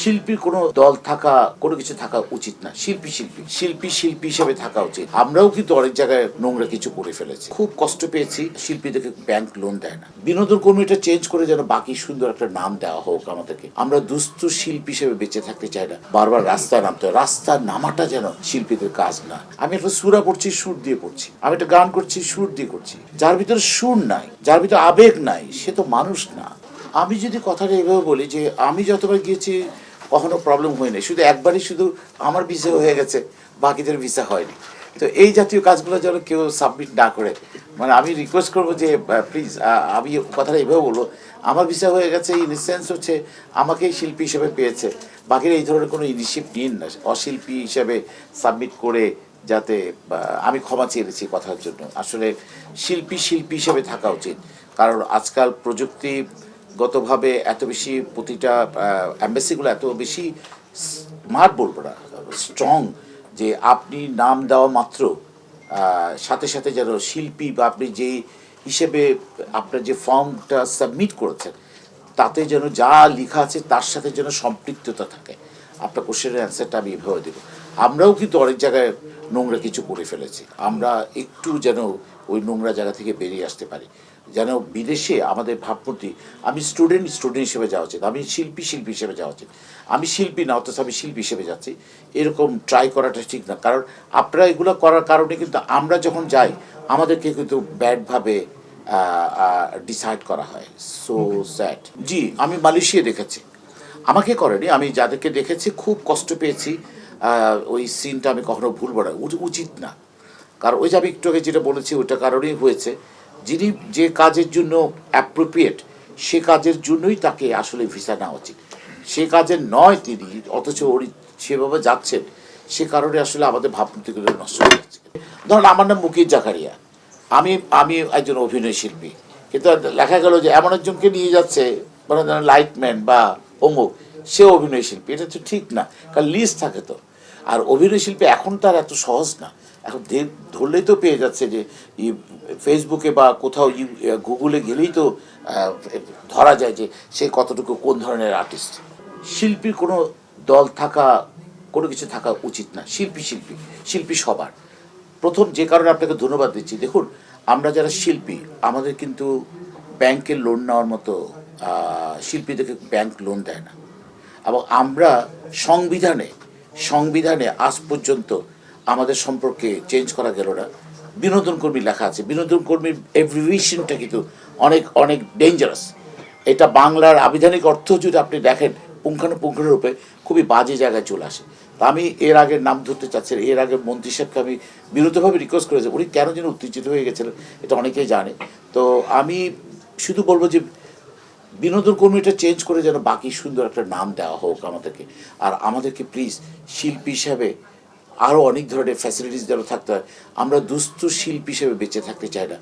শিল্পীর কোনো দল থাকা, কোনো কিছু থাকা উচিত না। শিল্পী শিল্পী শিল্পী শিল্পী হিসেবে থাকা উচিত। আমরাও কিন্তু অনেক জায়গায় নোংরা কিছু করে ফেলেছি, খুব কষ্ট পেয়েছি। শিল্পীদেরকে ব্যাংক লোন দেয় না। বিনোদন কর্মীটা চেঞ্জ করে যেন বাকি সুন্দর একটা নাম দেওয়া হোক আমাদেরকে। আমরা দুস্থ শিল্পী হিসেবে বেঁচে থাকতে চাই না। বারবার রাস্তায় নামতে হয়, রাস্তায় নামাটা যেন শিল্পীদের কাজ না। আমি একটা সুরা পড়ছি, সুর দিয়ে পড়ছি। আমি একটা গান করছি, সুর দিয়ে করছি। যার ভিতরে সুর নাই, যার ভিতরে আবেগ নাই, সে তো মানুষ না। আমি যদি কথাটা এভাবে বলি যে আমি যতবার গিয়েছি কখনো প্রবলেম হয়নি, শুধু একবারই শুধু আমার ভিসা হয়ে গেছে, বাকিদের ভিসা হয়নি। তো এই জাতীয় কাজগুলো যেন কেউ সাবমিট না করে। মানে আমি রিকোয়েস্ট করবো যে প্লিজ, আমি কথাটা এভাবে বলবো, আমার ভিসা হয়ে গেছে ইন সেন্স হচ্ছে আমাকেই শিল্পী হিসেবে পেয়েছে, বাকিরা এই ধরনের কোনো ইনিশিয়েটিভ নিন না অশিল্পী হিসেবে সাবমিট করে, যাতে আমি ক্ষমা চেয়েছি কথার জন্য। আসলে শিল্পী শিল্পী হিসেবে থাকা উচিত। কারণ আজকাল প্রযুক্তিগতভাবে এত বেশি, প্রতিটা অ্যাম্বাসিগুলো এত বেশি স্মার্ট বলবো না, স্ট্রং, যে আপনি নাম দেওয়া মাত্র সাথে সাথে যেন শিল্পী বা আপনি যেই হিসেবে আপনার যে ফর্মটা সাবমিট করেছেন তাতে যেন যা লেখা আছে তার সাথে যেন সম্পৃক্ততা থাকে। আপনার কোশ্চেনের অ্যান্সারটা আমি এভাবে দেবো। আমরাও কিন্তু অনেক জায়গায় নোংরা কিছু করে ফেলেছি। আমরা একটু যেন ওই নোংরা জায়গা থেকে বেরিয়ে আসতে পারি, যেন বিদেশে আমাদের ভাবমূর্তি, আমি স্টুডেন্ট হিসেবে যাওয়া উচিত, আমি শিল্পী হিসেবে যাওয়া উচিত। আমি শিল্পী না, অথচ আমি শিল্পী হিসেবে যাচ্ছি, এরকম ট্রাই করাটা ঠিক না। কারণ আপনারা এগুলো করার কারণে কিন্তু আমরা যখন যাই আমাদেরকে কিন্তু ব্যাডভাবে ডিসাইড করা হয়। So sad. জি, আমি মালয়েশিয়া দেখেছি, আমাকে করেনি, আমি যাদেরকে দেখেছি খুব কষ্ট পেয়েছি। ওই সিনটা আমি কখনো ভুলব না, উচিত না। কারণ ওই যে আমি একটু আগে যেটা বলেছি ওইটা কারণেই হয়েছে, যিনি যে কাজের জন্য অ্যাপ্রোপ্রিয়েট সে কাজের জন্যই তাকে আসলে ভিসা নেওয়া উচিত। সে কাজের নয় তিনি, অথচ উনি সেভাবে যাচ্ছেন, সে কারণে আসলে আমাদের ভাবমূর্তিগুলো নষ্ট হয়ে যাচ্ছে। ধরুন আমার নাম মুকিত জাকারিয়া, আমি আমি একজন অভিনয় শিল্পী, কিন্তু লেখা গেল যে এমন একজনকে নিয়ে যাচ্ছে মানে ধরেন লাইটম্যান বা অমুক, সে অভিনয় শিল্পী। এটা তো ঠিক না, কারণ লিস্ট থাকে তো। আর অভিনয় শিল্পী এখন তার এত সহজ না, এখন ধরলেই তো পেয়ে যাচ্ছে যে ফেসবুকে বা কোথাও গুগলে গেলেই তো ধরা যায় যে সে কতটুকু কোন ধরনের আর্টিস্ট। শিল্পীর কোনো দল থাকা, কোনো কিছু থাকা উচিত না। শিল্পী শিল্পী শিল্পী সবার। প্রথম যে কারণে আপনাকে ধন্যবাদ দিচ্ছি, দেখুন আমরা যারা শিল্পী আমাদের কিন্তু ব্যাংকের লোন নেওয়ার মতো, শিল্পীদেরকে ব্যাংক লোন দেয় না। এবং আমরা সংবিধানে আজ পর্যন্ত আমাদের সম্পর্কে চেঞ্জ করা গেল না। বিনোদন কর্মী লেখা আছে, বিনোদন কর্মীর এভ্রিভিশনটা কিন্তু অনেক অনেক ডেঞ্জারাস। এটা বাংলার আবিধানিক অর্থ যদি আপনি দেখেন পুঙ্খানুপুঙ্খরূপে খুবই বাজে জায়গায় চলে আসে। তা আমি এর আগে নাম ধরতে চাচ্ছি, এর আগে মন্ত্রী সাহেবকে আমি বিরতভাবে রিকোয়েস্ট করেছি, উনি কেন যেন উত্তেজিত হয়ে গেছিলেন, এটা অনেকেই জানে। তো আমি শুধু বলবো যে বিনোদন কর্মীটা চেঞ্জ করে যেন বাকি সুন্দর একটা নাম দেওয়া হোক আমাদেরকে। আর আমাদেরকে প্লিজ শিল্পী হিসাবে আরও অনেক ধরনের ফ্যাসিলিটিস যেন থাকতে হয়। আমরা দুস্থ শিল্পী হিসেবে বেঁচে থাকতে চাই না।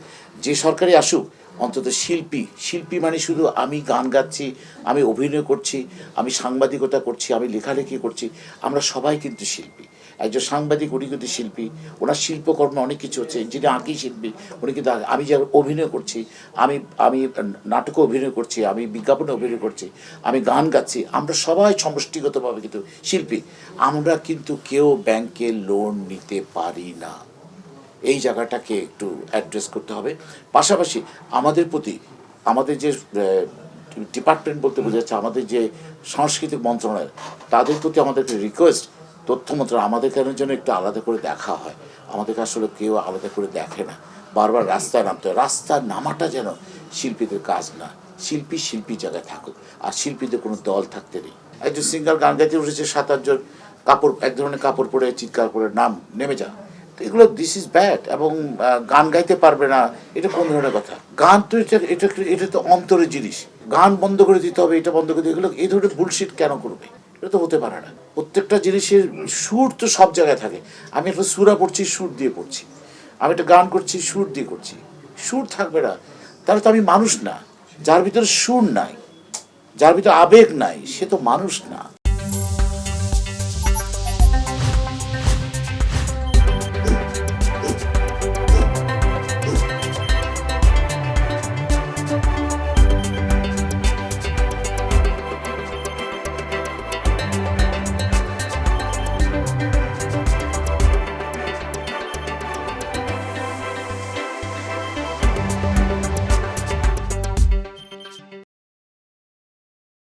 যে সরকারি আসুক, অন্তত শিল্পী শিল্পী মানে শুধু আমি গান গাচ্ছি, আমি অভিনয় করছি, আমি সাংবাদিকতা করছি, আমি লেখালেখি করছি, আমরা সবাই কিন্তু শিল্পী। একজন সাংবাদিক উনি কিন্তু শিল্পী, ওনার শিল্পকর্মে অনেক কিছু হচ্ছে। যিনি আঁকি শিল্পী উনি কিন্তু, আমি যারা অভিনয় করছি, আমি আমি নাটকে অভিনয় করছি, আমি বিজ্ঞাপনে অভিনয় করছি, আমি গান গাচ্ছি, আমরা সবাই সমষ্টিগতভাবে কিন্তু শিল্পী। আমরা কিন্তু কেউ ব্যাংকে লোন নিতে পারি না। এই জায়গাটাকে একটু অ্যাড্রেস করতে হবে। পাশাপাশি আমাদের প্রতি, আমাদের যে ডিপার্টমেন্ট বলতে বোঝাচ্ছে আমাদের যে সাংস্কৃতিক মন্ত্রণালয়, তাদের প্রতি আমাদেরকে রিকোয়েস্ট, তথ্য মন্ত্রণালয় আমাদের কেন যেন একটু আলাদা করে দেখা হয়। আমাদেরকে আসলে কেউ আলাদা করে দেখে না, বারবার রাস্তায় নামতে হয়। রাস্তায় নামাটা যেন শিল্পীদের কাজ না। শিল্পী শিল্পী জায়গায় থাকুক, আর শিল্পীদের কোনো দল থাকতে নেই। একজন সিঙ্গার গান গাইতে উঠেছে, 7-8 জন কাপড়, এক ধরনের কাপড় পরে চিৎকার করে নাম নেমে যা, এগুলো দিস ইজ ব্যাড। এবং গান গাইতে পারবে না, এটা কোন ধরনের কথা? গান তো এটা তো অন্তরের জিনিস। গান বন্ধ করে দিতে হবে, এটা বন্ধ করে দিতে, এগুলো এই ধরনের বুলশিট কেন করবে? এটা তো হতে পারে না। প্রত্যেকটা জিনিসের সুর তো সব জায়গায় থাকে। আমি একটা সুরা পড়ছি, সুর দিয়ে পড়ছি। আমি একটা গান করছি, সুর দিয়ে করছি। সুর থাকবে না, তাহলে তো আমি মানুষ না। যার ভিতরে সুর নাই, যার ভিতরে আবেগ নাই, সে তো মানুষ না।